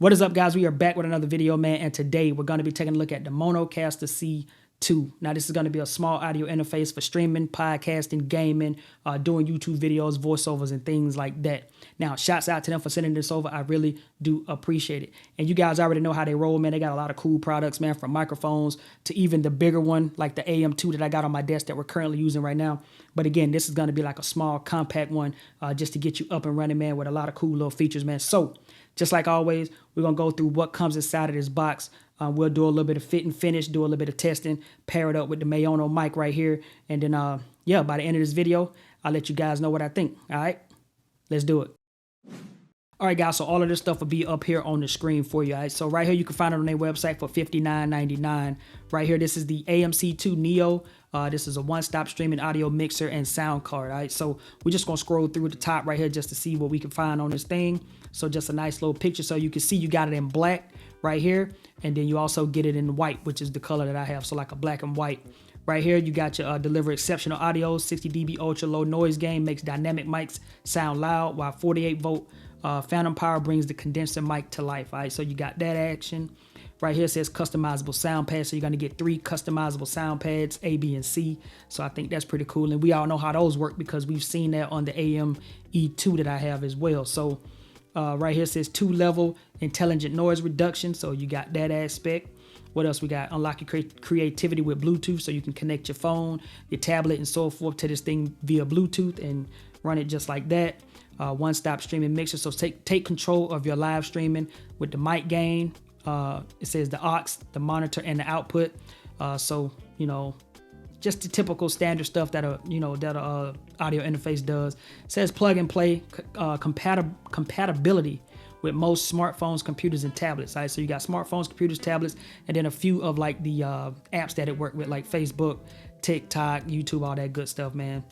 What is up, guys? We are back with another video, man, and today we're going to be taking a look at the Maonocaster C2. Now, this is going to be a small audio interface for streaming, podcasting, gaming, doing YouTube videos, voiceovers, and things like that. Now, shouts out to them for sending this over. I really do appreciate it. And you guys already know how they roll, man. They got a lot of cool products, man, from microphones to even the bigger one, like the AM2 that I got on my desk that we're currently using right now. But again, this is going to be like a small, compact one just to get you up and running, man, with a lot of cool little features, man. So, just like always, we're going to go through what comes inside of this box. We'll do a little bit of fit and finish, do a little bit of testing, pair it up with the Maono mic right here. And then, yeah, by the end of this video, I'll let you guys know what I think. All right, let's do it. All right, guys, so all of this stuff will be up here on the screen for you. All right? So right here, you can find it on their website for $59.99. Right here, this is the AMC2 Neo. This is a one-stop streaming audio mixer and sound card. All right, so we're just going to scroll through the top right here just to see what we can find on this thing. So just a nice little picture. So you can see you got it in black right here. And then you also get it in white, which is the color that I have. So like a black and white. Right here, you got your deliver exceptional audio, 60 dB ultra low noise gain, makes dynamic mics sound loud, while 48 volt phantom power brings the condenser mic to life. All right, so you got that action. Right here says customizable sound pads. So you're going to get 3 customizable sound pads, A, B, and C. So I think that's pretty cool. And we all know how those work because we've seen that on the AME2 that I have as well. So right here says 2-level intelligent noise reduction. So you got that aspect. What else we got? Unlock your creativity with Bluetooth, so you can connect your phone, your tablet, and so forth to this thing via Bluetooth and run it just like that. One-stop streaming mixer, so take control of your live streaming with the mic gain. It says the aux, the monitor, and the output. So you know, just the typical standard stuff that a audio interface does. It says plug and play compatibility with most smartphones, computers, and tablets. Right? So you got smartphones, computers, tablets, and then a few of like the apps that it work with, like Facebook, TikTok, YouTube, all that good stuff, man.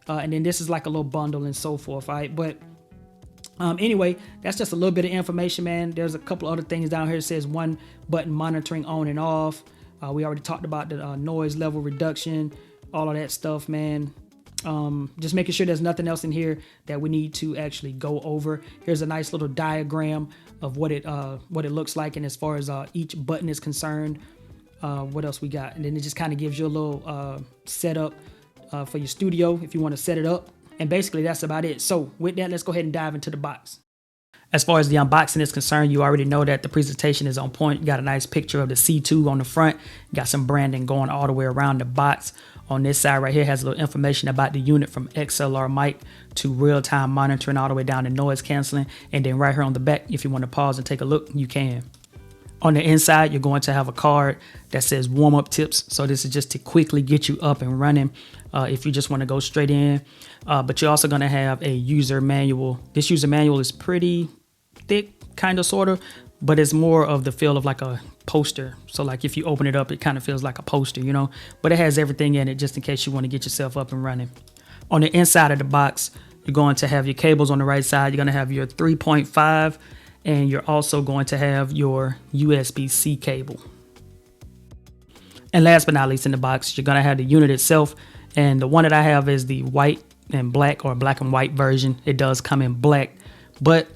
And then this is like a little bundle and so forth, right? But anyway, that's just a little bit of information, man. There's a couple other things down here. It says 1 button monitoring on and off. We already talked about the noise level reduction, all of that stuff, man. Just making sure there's nothing else in here that we need to actually go over. Here's a nice little diagram of what it looks like, and as far as each button is concerned. What else we got? And then it just kind of gives you a little setup for your studio if you want to set it up. And basically that's about it. So with that, let's go ahead and dive into the box. As far as the unboxing is concerned, you already know that the presentation is on point. You got a nice picture of the C2 on the front. You got some branding going all the way around the box. On this side right here has a little information about the unit, from XLR mic to real-time monitoring all the way down to noise canceling. And then right here on the back, if you want to pause and take a look, you can. On the inside, you're going to have a card that says warm-up tips. So this is just to quickly get you up and running if you just want to go straight in. But you're also going to have a user manual. This user manual is pretty thick, kind of, sort of, but it's more of the feel of like a poster. So like if you open it up, it kind of feels like a poster, you know, but it has everything in it just in case you want to get yourself up and running. On the inside of the box, you're going to have your cables on the right side. You're going to have your 3.5, and you're also going to have your USB-C cable. And last but not least in the box, you're going to have the unit itself. And the one that I have is the white and black, or black and white version. It does come in black, but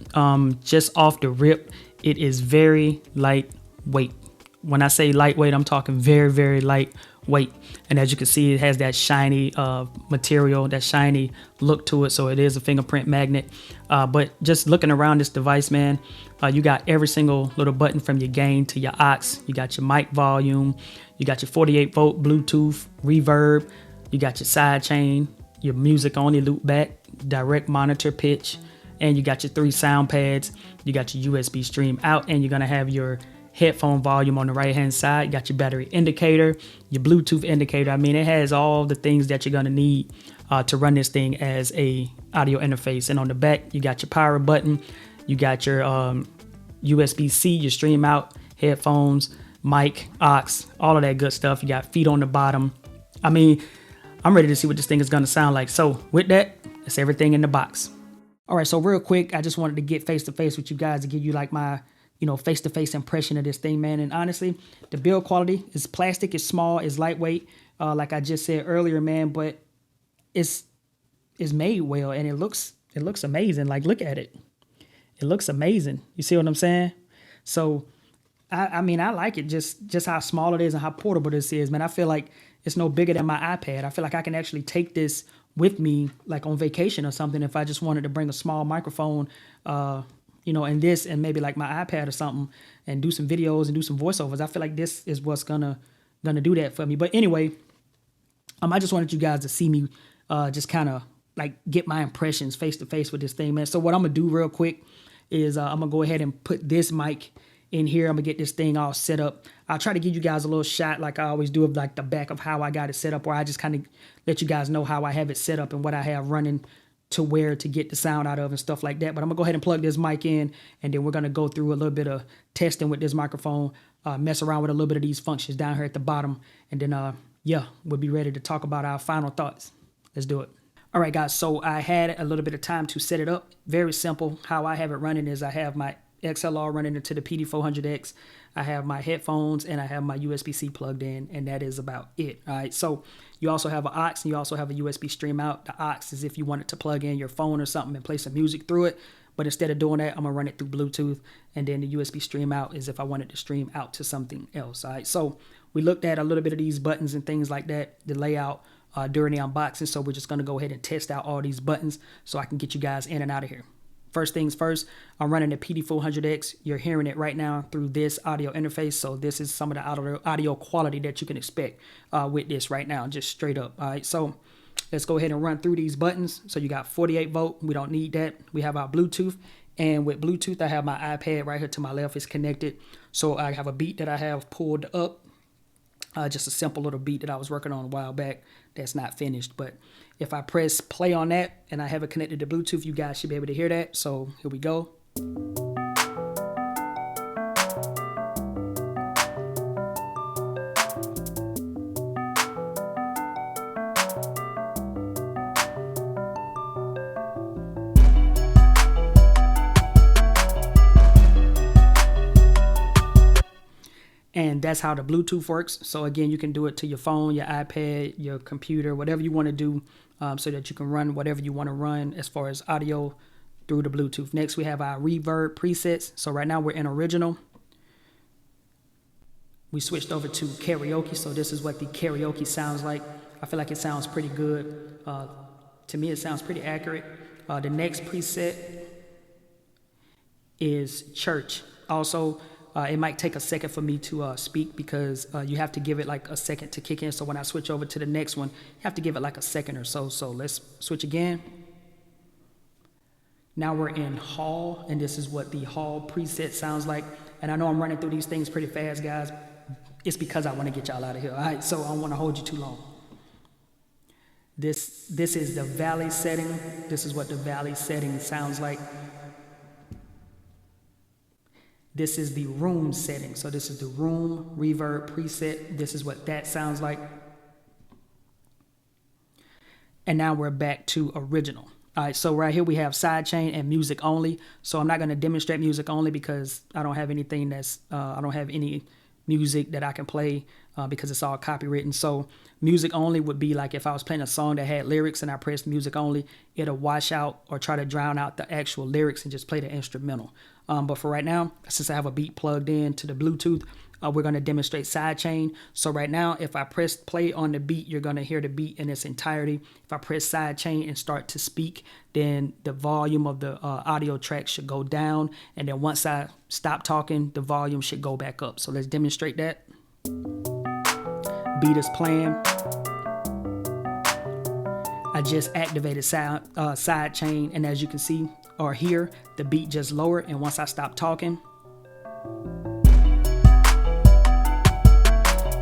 just off the rip, it is very lightweight. When I say lightweight, I'm talking very, very lightweight. And as you can see, it has that shiny material, that shiny look to it. So it is a fingerprint magnet. But just looking around this device, man, you got every single little button from your gain to your aux. You got your mic volume. You got your 48 volt Bluetooth, reverb. You got your side chain, your music only loop back, direct monitor pitch, and you got your 3 sound pads. You got your USB stream out, and you're going to have your headphone volume on the right hand side. You got your battery indicator, your Bluetooth indicator. I mean, it has all the things that you're going to need to run this thing as a audio interface. And on the back, you got your power button. You got your USB-C, your stream out, headphones, mic, aux, all of that good stuff. You got feet on the bottom. I mean, I'm ready to see what this thing is going to sound like. So with that, that's everything in the box. All right, so real quick, I just wanted to get face-to-face with you guys to give you like my, face-to-face impression of this thing, man. And honestly, the build quality is plastic, it's small, it's lightweight, like I just said earlier, man. But it's made well, and it looks amazing. Like, look at it. It looks amazing. You see what I'm saying? So I mean, I like it just how small it is and how portable this is, man. I feel like it's no bigger than my iPad. I feel like I can actually take this with me, like on vacation or something, if I just wanted to bring a small microphone, and this and maybe like my iPad or something, and do some videos and do some voiceovers. I feel like this is what's gonna do that for me. But anyway, I just wanted you guys to see me, just kind of like get my impressions face to face with this thing, man. So what I'm gonna do real quick is I'm gonna go ahead and put this mic in here. I'm gonna get this thing all set up. I'll try to give you guys a little shot like I always do of like the back of how I got it set up, where I just kind of let you guys know how I have it set up and what I have running to where to get the sound out of and stuff like that. But I'm gonna go ahead and plug this mic in, and then we're gonna go through a little bit of testing with this microphone, mess around with a little bit of these functions down here at the bottom, and then we'll be ready to talk about our final thoughts. Let's do it. All right, guys, so I had a little bit of time to set it up. Very simple. How I have it running is I have my XLR running into the PD400X. I have my headphones and I have my USB-C plugged in, and that is about it. All right, so you also have an aux and you also have a USB stream out. The aux is if you wanted to plug in your phone or something and play some music through it, but instead of doing that, I'm gonna run it through Bluetooth, and then the USB stream out is if I wanted to stream out to something else. All right, so we looked at a little bit of these buttons and things like that, the layout during the unboxing, so we're just gonna go ahead and test out all these buttons so I can get you guys in and out of here. First things first, I'm running the PD400X. You're hearing it right now through this audio interface. So this is some of the audio quality that you can expect with this right now, just straight up. All right, so let's go ahead and run through these buttons. So you got 48 volt. We don't need that. We have our Bluetooth. And with Bluetooth, I have my iPad right here to my left. It's connected. So I have a beat that I have pulled up. Just a simple little beat that I was working on a while back that's not finished. But if I press play on that and I have it connected to Bluetooth, you guys should be able to hear that. So here we go. And that's how the Bluetooth works. So again, you can do it to your phone, your iPad, your computer, whatever you want to do, so that you can run whatever you want to run as far as audio through the Bluetooth. Next, we have our Reverb presets. So right now we're in original. We switched over to karaoke. So this is what the karaoke sounds like. I feel like it sounds pretty good. To me, it sounds pretty accurate. The next preset is church. Also, it might take a second for me to speak because you have to give it like a second to kick in. So when I switch over to the next one, you have to give it like a second or so. So let's switch again. Now we're in hall, and this is what the hall preset sounds like. And I know I'm running through these things pretty fast, guys. It's because I want to get y'all out of here. All right, so I don't want to hold you too long. This is the valley setting. This is what the valley setting sounds like. This is the room setting. So this is the room reverb preset. This is what that sounds like. And now we're back to original. All right, so right here we have sidechain and music only. So I'm not going to demonstrate music only because I don't have anything I don't have any music that I can play because it's all copywritten. So music only would be like if I was playing a song that had lyrics and I pressed music only, it'll wash out or try to drown out the actual lyrics and just play the instrumental. But for right now, since I have a beat plugged in to the Bluetooth, we're going to demonstrate sidechain. So right now, if I press play on the beat, you're going to hear the beat in its entirety. If I press sidechain and start to speak, then the volume of the audio track should go down. And then once I stop talking, the volume should go back up. So let's demonstrate that. Beat is playing. I just activated sidechain, and as you can see or hear, the beat just lowered. And once I stop talking,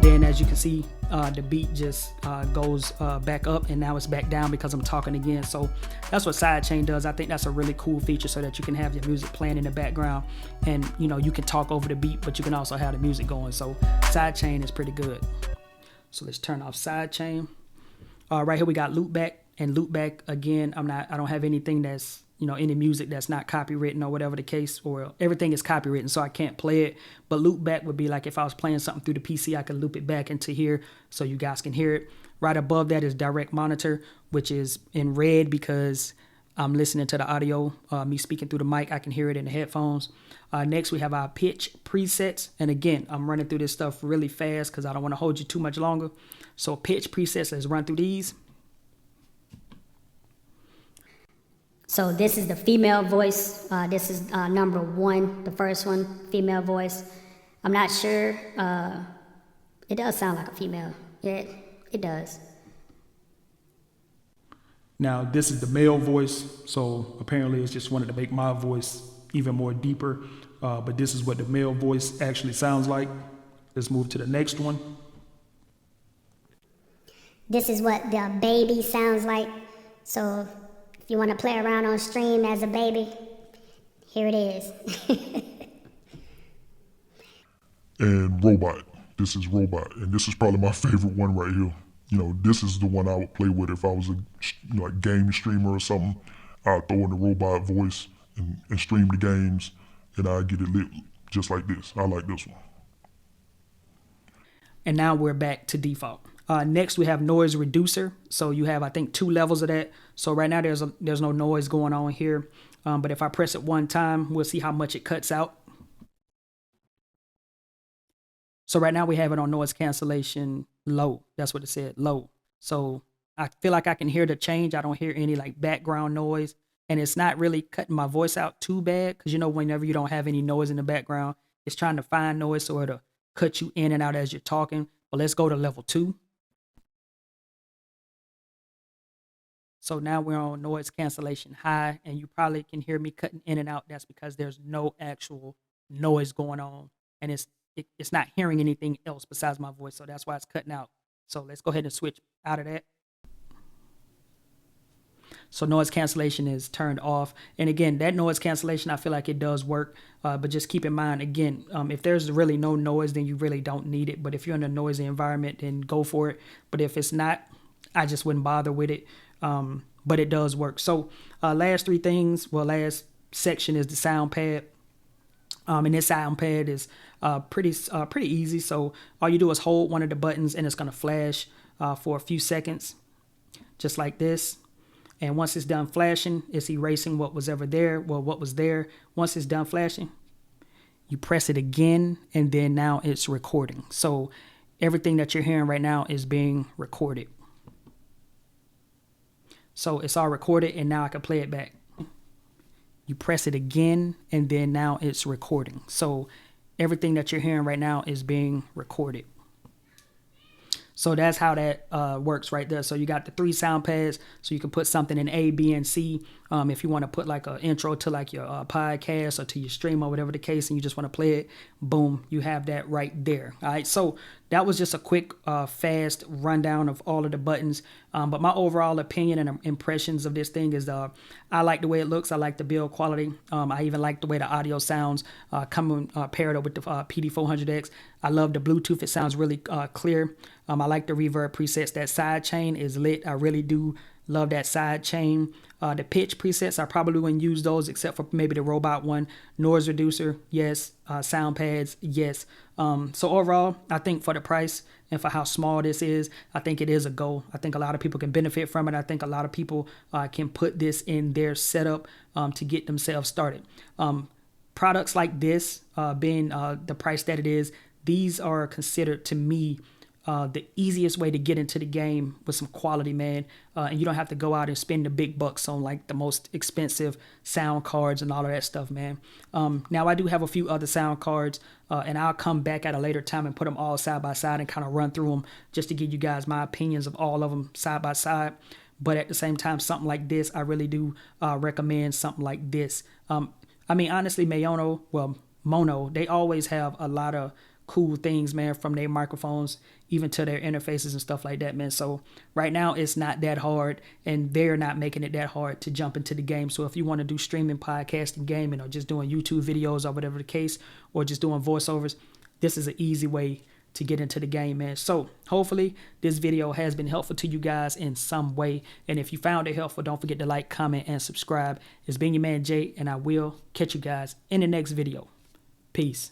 then as you can see, the beat just goes back up, and now it's back down because I'm talking again. So that's what sidechain does. I think that's a really cool feature so that you can have your music playing in the background, and you can talk over the beat, but you can also have the music going. So sidechain is pretty good. So let's turn off sidechain. Right here we got loopback, and loopback again, I don't have anything that's any music that's not copywritten or whatever the case, or everything is copywritten, so I can't play it. But loop back would be like if I was playing something through the PC, I could loop it back into here so you guys can hear it. Right above that is direct monitor, which is in red because I'm listening to the audio, me speaking through the mic. I can hear it in the headphones. Next, we have our pitch presets. And again, I'm running through this stuff really fast because I don't want to hold you too much longer. So pitch presets, let's run through these. So this is the female voice. This is number 1, the first one, female voice. I'm not sure. It does sound like a female. Yeah, it does. Now, this is the male voice, so apparently it's just wanted to make my voice even more deeper, but this is what the male voice actually sounds like. Let's move to the next one. This is what the baby sounds like. So if you want to play around on stream as a baby, here it is. And robot. This is robot, and this is probably my favorite one right here. You know, this is the one I would play with if I was a game streamer or something. I'd throw in the robot voice and stream the games, and I'd get it lit just like this. I like this one. And now we're back to default. Next, we have noise reducer. So you have, I think, 2 levels of that. So right now there's no noise going on here. But if I press it one time, we'll see how much it cuts out. So right now we have it on noise cancellation low. That's what it said, low. So I feel like I can hear the change. I don't hear any like background noise. And it's not really cutting my voice out too bad. Because, you know, whenever you don't have any noise in the background, it's trying to find noise so it'll cut you in and out as you're talking. But let's go to level 2. So now we're on noise cancellation high, and you probably can hear me cutting in and out. That's because there's no actual noise going on, and it's not hearing anything else besides my voice. So that's why it's cutting out. So let's go ahead and switch out of that. So noise cancellation is turned off. And again, that noise cancellation, I feel like it does work. But just keep in mind, again, if there's really no noise, then you really don't need it. But if you're in a noisy environment, then go for it. But if it's not, I just wouldn't bother with it. But it does work. So last section is the sound pad. And this sound pad is pretty easy. So all you do is hold one of the buttons and it's going to flash for a few seconds, just like this. And once it's done flashing, it's erasing what was ever there. Well, what was there. Once it's done flashing, you press it again, and then now it's recording. So everything that you're hearing right now is being recorded. So it's all recorded, and now I can play it back. You press it again, and then now it's recording. So everything that you're hearing right now is being recorded. So that's how that works right there. So you got the 3 sound pads, so you can put something in A, B, and C. If you want to put like an intro to like your podcast or to your stream or whatever the case, and you just want to play it, boom, you have that right there. All right, so that was just a quick, fast rundown of all of the buttons. But my overall opinion and impressions of this thing is I like the way it looks. I like the build quality. I even like the way the audio sounds coming paired up with the PD400X. I love the Bluetooth. It sounds really clear. I like the reverb presets. That side chain is lit. I really do love that side chain. The pitch presets, I probably wouldn't use those except for maybe the robot one. Noise reducer, yes. Sound pads, yes. So overall, I think for the price and for how small this is, I think it is a go. I think a lot of people can benefit from it. I think a lot of people can put this in their setup to get themselves started. Products like this, being the price that it is, these are considered to me the easiest way to get into the game with some quality, man. And you don't have to go out and spend the big bucks on like the most expensive sound cards and all of that stuff, man. Now I do have a few other sound cards and I'll come back at a later time and put them all side by side and kind of run through them just to give you guys my opinions of all of them side by side. But at the same time, something like this, I really do recommend something like this. I mean, honestly, Maono, they always have a lot of cool things, man, from their microphones even to their interfaces and stuff like that, man. So right now it's not that hard, and they're not making it that hard to jump into the game. So if you want to do streaming, podcasting, gaming, or just doing YouTube videos or whatever the case, or just doing voiceovers, this is an easy way to get into the game, man. So hopefully this video has been helpful to you guys in some way. And if you found it helpful, don't forget to like, comment, and subscribe. It's been your man Jay, and I will catch you guys in the next video. Peace.